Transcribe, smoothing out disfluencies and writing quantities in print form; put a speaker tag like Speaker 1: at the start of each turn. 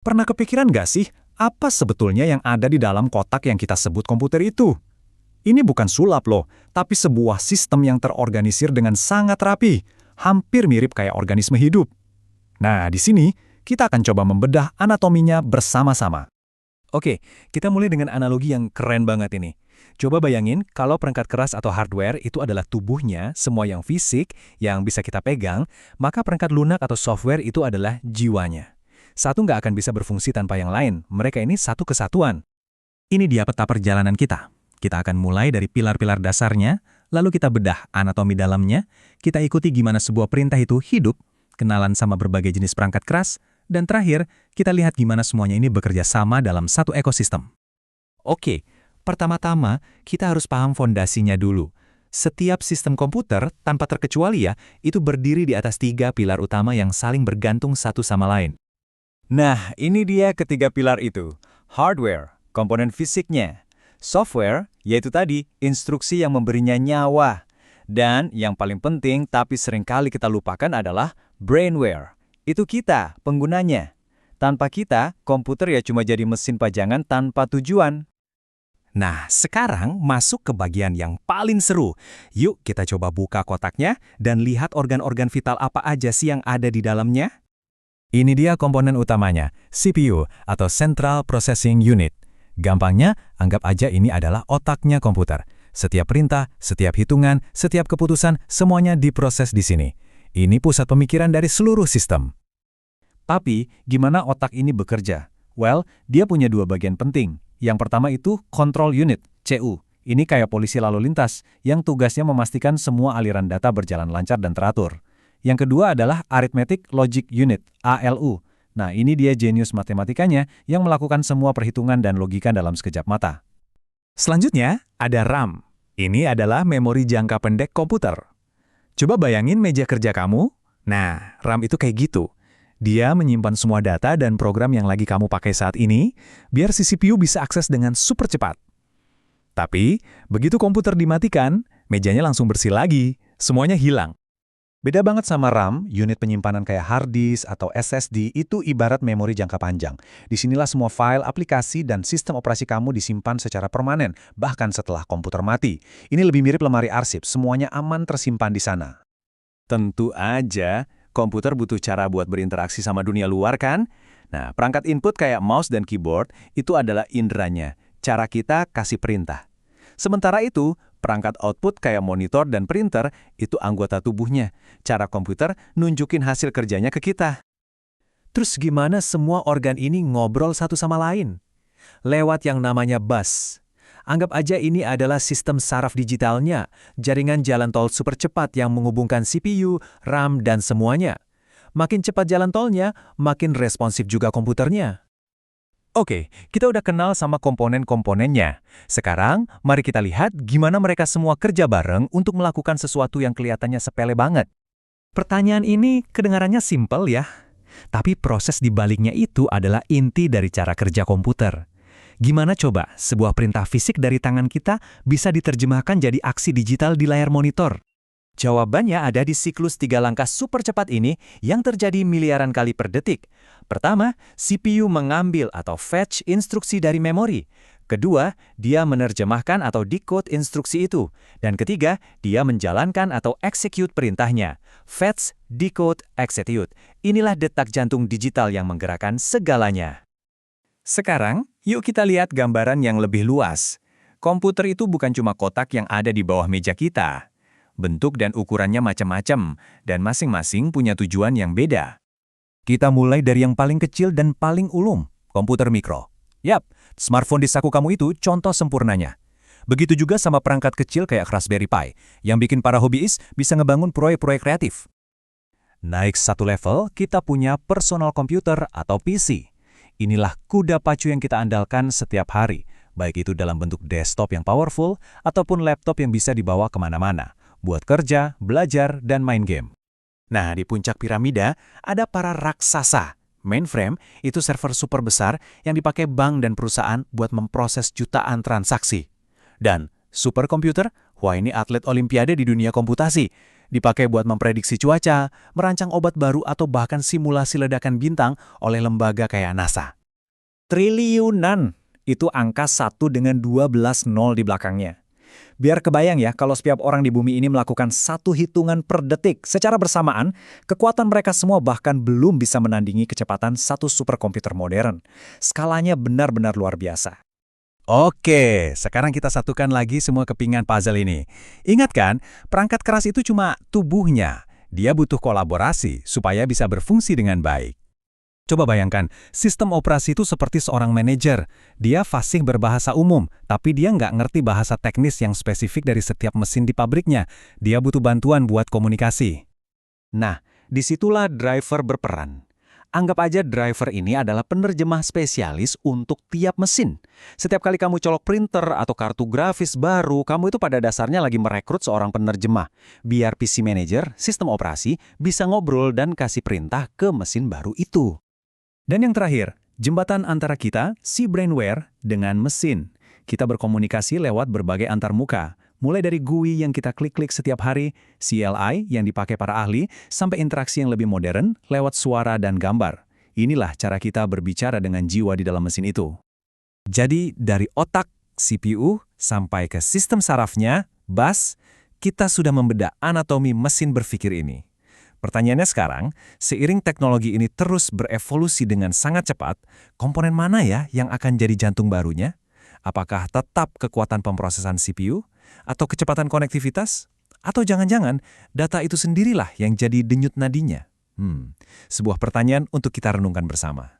Speaker 1: Pernah kepikiran nggak sih, apa sebetulnya yang ada di dalam kotak yang kita sebut komputer itu? Ini bukan sulap loh, tapi sebuah sistem yang terorganisir dengan sangat rapi, hampir mirip kayak organisme hidup. Nah, di sini kita akan coba membedah anatominya bersama-sama.
Speaker 2: Oke, kita mulai dengan analogi yang keren banget ini. Coba bayangin kalau perangkat keras atau hardware itu adalah tubuhnya, semua yang fisik, yang bisa kita pegang, maka perangkat lunak atau software itu adalah jiwanya. Satu nggak akan bisa berfungsi tanpa yang lain, mereka ini satu kesatuan. Ini dia peta perjalanan kita. Kita akan mulai dari pilar-pilar dasarnya, lalu kita bedah anatomi dalamnya, kita ikuti gimana sebuah perintah itu hidup, kenalan sama berbagai jenis perangkat keras, dan terakhir, kita lihat gimana semuanya ini bekerja sama dalam satu ekosistem. Oke, pertama-tama kita harus paham fondasinya dulu. Setiap sistem komputer, tanpa terkecuali ya, itu berdiri di atas 3 pilar utama yang saling bergantung satu sama lain.
Speaker 1: Nah, ini dia ketiga pilar itu. Hardware, komponen fisiknya. Software, yaitu tadi, instruksi yang memberinya nyawa. Dan yang paling penting, tapi seringkali kita lupakan adalah brainware. Itu kita, penggunanya. Tanpa kita, komputer ya cuma jadi mesin pajangan tanpa tujuan.
Speaker 2: Nah, sekarang masuk ke bagian yang paling seru. Yuk kita coba buka kotaknya dan lihat organ-organ vital apa aja sih yang ada di dalamnya.
Speaker 1: Ini dia komponen utamanya, CPU atau Central Processing Unit. Gampangnya, anggap aja ini adalah otaknya komputer. Setiap perintah, setiap hitungan, setiap keputusan, semuanya diproses di sini. Ini pusat pemikiran dari seluruh sistem. Tapi, gimana otak ini bekerja? Well, dia punya dua bagian penting. Yang pertama itu Control Unit, CU. Ini kayak polisi lalu lintas, yang tugasnya memastikan semua aliran data berjalan lancar dan teratur. Yang kedua adalah Arithmetic Logic Unit, ALU. Nah, ini dia jenius matematikanya yang melakukan semua perhitungan dan logika dalam sekejap mata.
Speaker 2: Selanjutnya, ada RAM. Ini adalah memori jangka pendek komputer. Coba bayangin meja kerja kamu. Nah, RAM itu kayak gitu. Dia menyimpan semua data dan program yang lagi kamu pakai saat ini, biar si CPU bisa akses dengan super cepat. Tapi, begitu komputer dimatikan, mejanya langsung bersih lagi, semuanya hilang.
Speaker 1: Beda banget sama RAM, unit penyimpanan kayak hard disk atau SSD itu ibarat memori jangka panjang. Disinilah semua file, aplikasi, dan sistem operasi kamu disimpan secara permanen, bahkan setelah komputer mati. Ini lebih mirip lemari arsip, semuanya aman tersimpan di sana.
Speaker 2: Tentu aja, komputer butuh cara buat berinteraksi sama dunia luar kan? Nah, perangkat input kayak mouse dan keyboard itu adalah inderanya, cara kita kasih perintah. Sementara itu, perangkat output kayak monitor dan printer itu anggota tubuhnya. Cara komputer nunjukin hasil kerjanya ke kita.
Speaker 1: Terus gimana semua organ ini ngobrol satu sama lain? Lewat yang namanya bus. Anggap aja ini adalah sistem saraf digitalnya, jaringan jalan tol super cepat yang menghubungkan CPU, RAM, dan semuanya. Makin cepat jalan tolnya, makin responsif juga komputernya.
Speaker 2: Oke, kita udah kenal sama komponen-komponennya. Sekarang, mari kita lihat gimana mereka semua kerja bareng untuk melakukan sesuatu yang kelihatannya sepele banget. Pertanyaan ini kedengarannya simpel ya, tapi proses di baliknya itu adalah inti dari cara kerja komputer. Gimana coba sebuah perintah fisik dari tangan kita bisa diterjemahkan jadi aksi digital di layar monitor? Jawabannya ada di siklus 3 langkah super cepat ini yang terjadi miliaran kali per detik. Pertama, CPU mengambil atau fetch instruksi dari memori. Kedua, dia menerjemahkan atau decode instruksi itu. Dan ketiga, dia menjalankan atau execute perintahnya. Fetch, decode, execute. Inilah detak jantung digital yang menggerakkan segalanya. Sekarang, yuk kita lihat gambaran yang lebih luas. Komputer itu bukan cuma kotak yang ada di bawah meja kita. Bentuk dan ukurannya macam-macam, dan masing-masing punya tujuan yang beda. Kita mulai dari yang paling kecil dan paling ulum, komputer mikro. Yap, smartphone di saku kamu itu contoh sempurnanya. Begitu juga sama perangkat kecil kayak Raspberry Pi, yang bikin para hobiis bisa ngebangun proyek-proyek kreatif. Naik satu level, kita punya personal computer atau PC. Inilah kuda pacu yang kita andalkan setiap hari, baik itu dalam bentuk desktop yang powerful ataupun laptop yang bisa dibawa kemana-mana, buat kerja, belajar, dan main game. Nah, di puncak piramida ada para raksasa. Mainframe itu server super besar yang dipakai bank dan perusahaan buat memproses jutaan transaksi. Dan superkomputer, wah ini atlet olimpiade di dunia komputasi. Dipakai buat memprediksi cuaca, merancang obat baru atau bahkan simulasi ledakan bintang oleh lembaga kayak NASA.
Speaker 3: Triliunan. Itu angka 1 dengan 12 nol di belakangnya. Biar kebayang ya, kalau setiap orang di bumi ini melakukan satu hitungan per detik secara bersamaan, kekuatan mereka semua bahkan belum bisa menandingi kecepatan satu superkomputer modern. Skalanya benar-benar luar biasa.
Speaker 1: Oke, sekarang kita satukan lagi semua kepingan puzzle ini. Ingat kan, perangkat keras itu cuma tubuhnya. Dia butuh kolaborasi supaya bisa berfungsi dengan baik. Coba bayangkan, sistem operasi itu seperti seorang manajer. Dia fasih berbahasa umum, tapi dia nggak ngerti bahasa teknis yang spesifik dari setiap mesin di pabriknya. Dia butuh bantuan buat komunikasi.
Speaker 2: Nah, disitulah driver berperan. Anggap aja driver ini adalah penerjemah spesialis untuk tiap mesin. Setiap kali kamu colok printer atau kartu grafis baru, kamu itu pada dasarnya lagi merekrut seorang penerjemah. Biar PC Manager, sistem operasi, bisa ngobrol dan kasih perintah ke mesin baru itu.
Speaker 3: Dan yang terakhir, jembatan antara kita, si brainware, dengan mesin. Kita berkomunikasi lewat berbagai antarmuka, mulai dari GUI yang kita klik-klik setiap hari, CLI yang dipakai para ahli, sampai interaksi yang lebih modern lewat suara dan gambar. Inilah cara kita berbicara dengan jiwa di dalam mesin itu.
Speaker 1: Jadi dari otak, CPU, sampai ke sistem sarafnya, bus, kita sudah membedah anatomi mesin berpikir ini. Pertanyaannya sekarang, seiring teknologi ini terus berevolusi dengan sangat cepat, komponen mana ya yang akan jadi jantung barunya? Apakah tetap kekuatan pemrosesan CPU? Atau kecepatan konektivitas? Atau jangan-jangan data itu sendirilah yang jadi denyut nadinya? Sebuah pertanyaan untuk kita renungkan bersama.